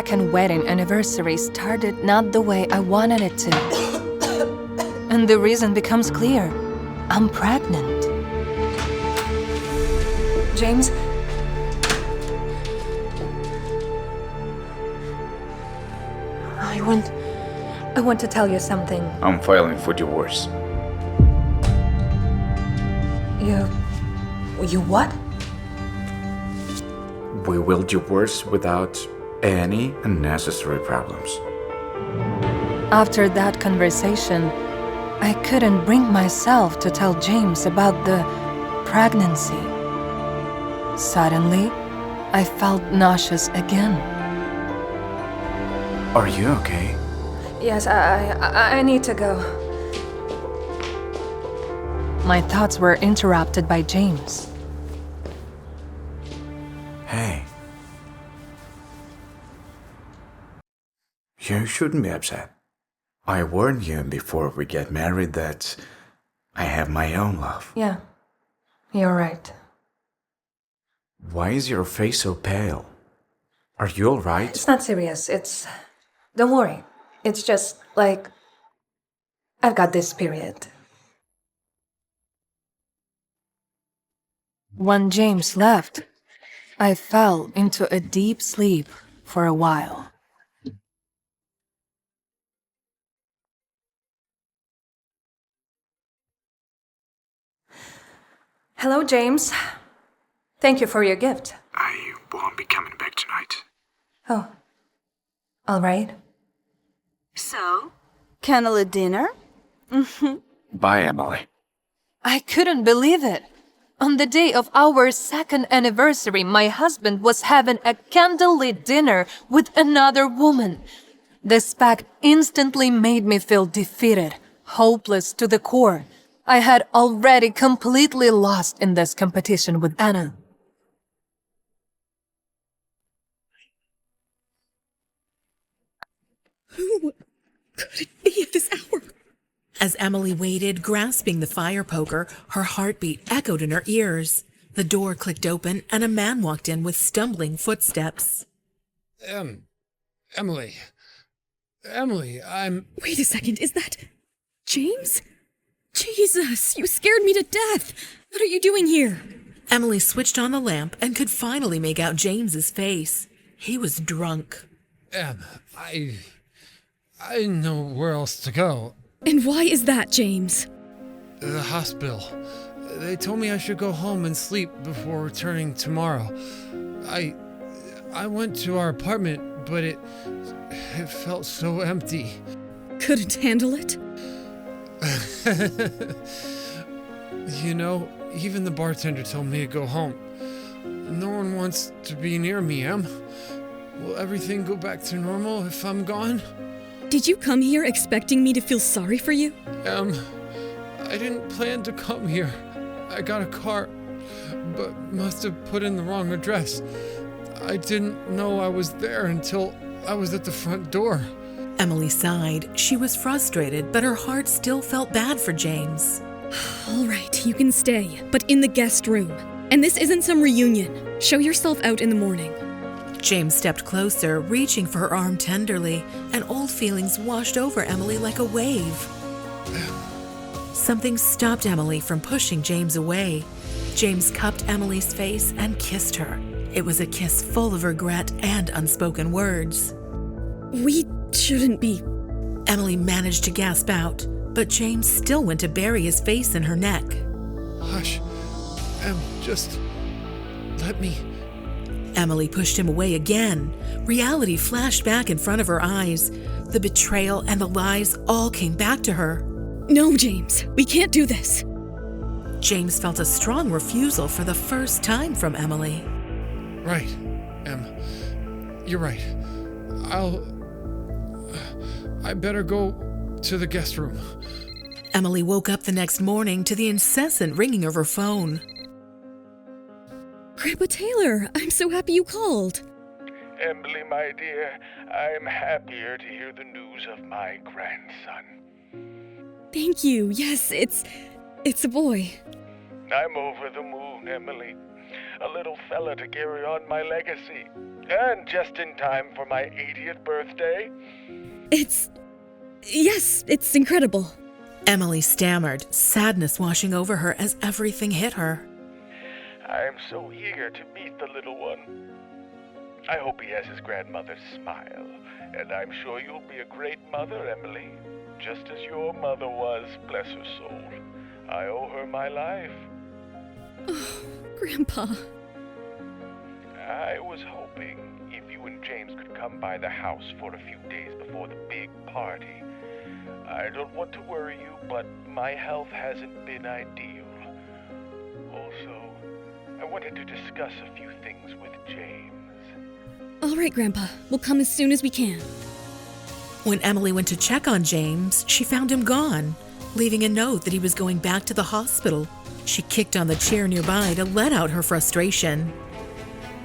second wedding anniversary started not the way I wanted it to. And the reason becomes clear. I'm pregnant. James? I want to tell you something. I'm filing for divorce. You what? We will divorce without any unnecessary problems. After that conversation, I couldn't bring myself to tell James about the pregnancy. Suddenly, I felt nauseous again. Are you okay? Yes, I need to go. My thoughts were interrupted by James. Hey. You shouldn't be upset. I warned you before we get married that I have my own love. Yeah, you're right. Why is your face so pale? Are you all right? It's not serious. Don't worry. It's just like I've got this period. When James left, I fell into a deep sleep for a while. Hello, James. Thank you for your gift. I won't be coming back tonight. Oh, all right. So, candle dinner? Bye, Emily. I couldn't believe it. On the day of our second anniversary, my husband was having a candlelit dinner with another woman. This fact instantly made me feel defeated, hopeless to the core. I had already completely lost in this competition with Anna. Who could it be at this hour? As Emily waited, grasping the fire poker, her heartbeat echoed in her ears. The door clicked open, and a man walked in with stumbling footsteps. Emily, I'm... Wait a second, is that James? Jesus, you scared me to death. What are you doing here? Emily switched on the lamp and could finally make out James's face. He was drunk. I know where else to go. And why is that, James? The hospital. They told me I should go home and sleep before returning tomorrow. I went to our apartment, but it felt so empty. Couldn't handle it? You know, even the bartender told me to go home. No one wants to be near me, Em. Will everything go back to normal if I'm gone? Did you come here expecting me to feel sorry for you? I didn't plan to come here. I got a car, but must have put in the wrong address. I didn't know I was there until I was at the front door. Emily sighed. She was frustrated, but her heart still felt bad for James. All right, you can stay, but in the guest room. And this isn't some reunion. Show yourself out in the morning. James stepped closer, reaching for her arm tenderly, and old feelings washed over Emily like a wave. Something stopped Emily from pushing James away. James cupped Emily's face and kissed her. It was a kiss full of regret and unspoken words. We shouldn't be. Emily managed to gasp out, but James still went to bury his face in her neck. Hush. Just let me... Emily pushed him away again. Reality flashed back in front of her eyes. The betrayal and the lies all came back to her. No, James, we can't do this. James felt a strong refusal for the first time from Emily. Right, Em. You're right. I better go to the guest room. Emily woke up the next morning to the incessant ringing of her phone. Grandpa Taylor, I'm so happy you called. Emily, my dear, I'm happier to hear the news of my grandson. Thank you. Yes, it's a boy. I'm over the moon, Emily. a little fella to carry on my legacy. And just in time for my 80th birthday. Yes, it's incredible. Emily stammered, sadness washing over her as everything hit her. I'm so eager to meet the little one. I hope he has his grandmother's smile, and I'm sure you'll be a great mother, Emily, just as your mother was, bless her soul. I owe her my life. Oh, Grandpa. I was hoping if you and James could come by the house for a few days before the big party. I don't want to worry you, but my health hasn't been ideal. Also, I wanted to discuss a few things with James. All right, Grandpa. We'll come as soon as we can. When Emily went to check on James, she found him gone, leaving a note that he was going back to the hospital. She kicked on the chair nearby to let out her frustration.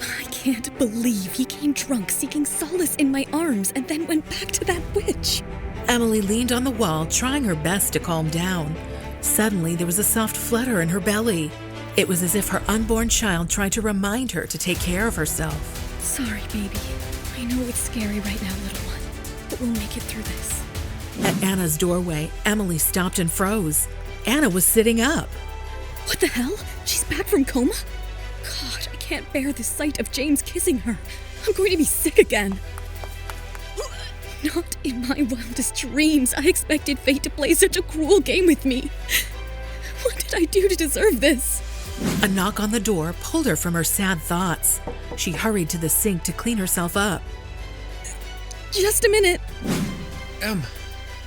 I can't believe he came drunk, seeking solace in my arms, and then went back to that witch. Emily leaned on the wall, trying her best to calm down. Suddenly, there was a soft flutter in her belly. It was as if her unborn child tried to remind her to take care of herself. Sorry, baby. I know it's scary right now, little one, but we'll make it through this. At Anna's doorway, Emily stopped and froze. Anna was sitting up. What the hell? She's back from coma? God, I can't bear the sight of James kissing her. I'm going to be sick again. Not in my wildest dreams I expected fate to play such a cruel game with me. What did I do to deserve this? A knock on the door pulled her from her sad thoughts. She hurried to the sink to clean herself up. Just a minute. Em,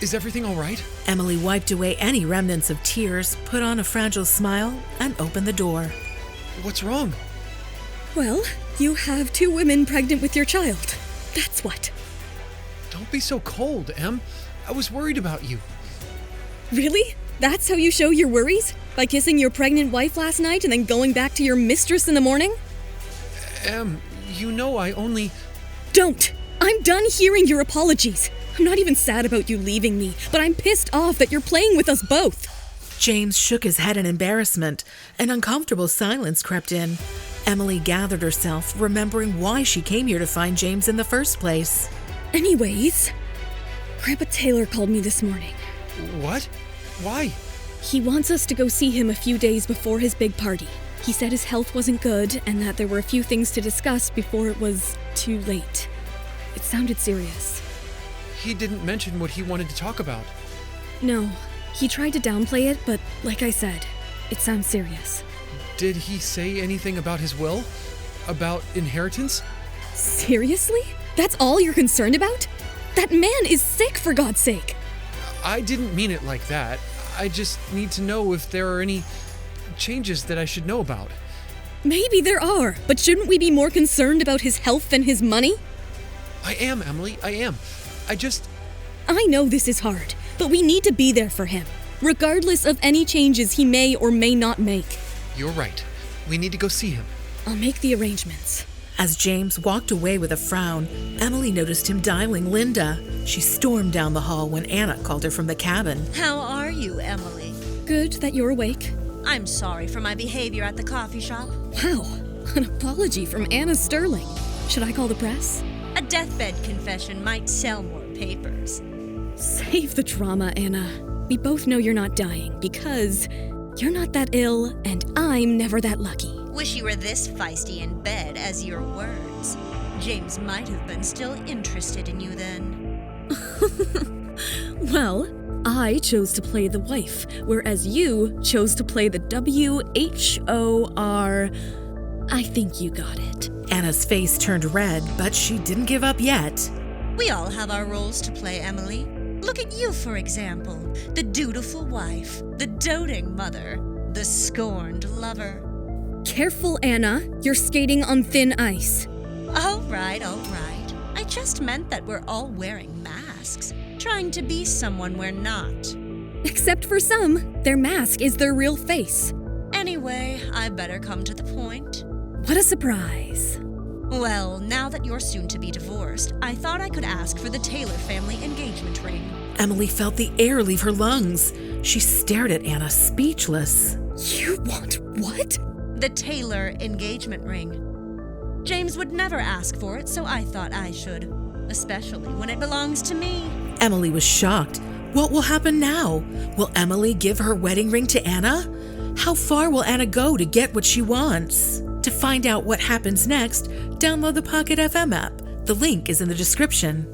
is everything all right? Emily wiped away any remnants of tears, put on a fragile smile, and opened the door. What's wrong? Well, you have 2 women pregnant with your child. That's what. Don't be so cold, Em. I was worried about you. Really? That's how you show your worries? By kissing your pregnant wife last night and then going back to your mistress in the morning? Em, you know I only... Don't! I'm done hearing your apologies. I'm not even sad about you leaving me, but I'm pissed off that you're playing with us both. James shook his head in embarrassment. An uncomfortable silence crept in. Emily gathered herself, remembering why she came here to find James in the first place. Anyways, Grandpa Taylor called me this morning. What? Why? He wants us to go see him a few days before his big party. He said his health wasn't good and that there were a few things to discuss before it was too late. It sounded serious. He didn't mention what he wanted to talk about. No, he tried to downplay it, but like I said, it sounds serious. Did he say anything about his will? About inheritance? Seriously? That's all you're concerned about? That man is sick, for God's sake. I didn't mean it like that. I just need to know if there are any changes that I should know about. Maybe there are, but shouldn't we be more concerned about his health than his money? I am, Emily, I am. I know this is hard, but we need to be there for him, regardless of any changes he may or may not make. You're right. We need to go see him. I'll make the arrangements. As James walked away with a frown, Emily noticed him dialing Linda. She stormed down the hall when Anna called her from the cabin. How are you, Emily? Good that you're awake. I'm sorry for my behavior at the coffee shop. Wow, an apology from Anna Sterling. Should I call the press? A deathbed confession might sell more papers. Save the drama, Anna. We both know you're not dying because you're not that ill and I'm never that lucky. Wish you were this feisty in bed as your words. James might have been still interested in you then. Well, I chose to play the wife, whereas you chose to play the WHOR. I think you got it. Anna's face turned red, but she didn't give up yet. We all have our roles to play, Emily. Look at you, for example. The dutiful wife, the doting mother, the scorned lover. Careful, Anna. You're skating on thin ice. All right. I just meant that we're all wearing masks, trying to be someone we're not. Except for some, their mask is their real face. Anyway, I better come to the point. What a surprise. Well, now that you're soon to be divorced, I thought I could ask for the Taylor family engagement ring. Emily felt the air leave her lungs. She stared at Anna, speechless. You want what? the Taylor engagement ring. James would never ask for it, so I thought I should, especially when it belongs to me. Emily was shocked. What will happen now? Will Emily give her wedding ring to Anna? How far will Anna go to get what she wants? To find out what happens next, download the Pocket FM app. The link is in the description.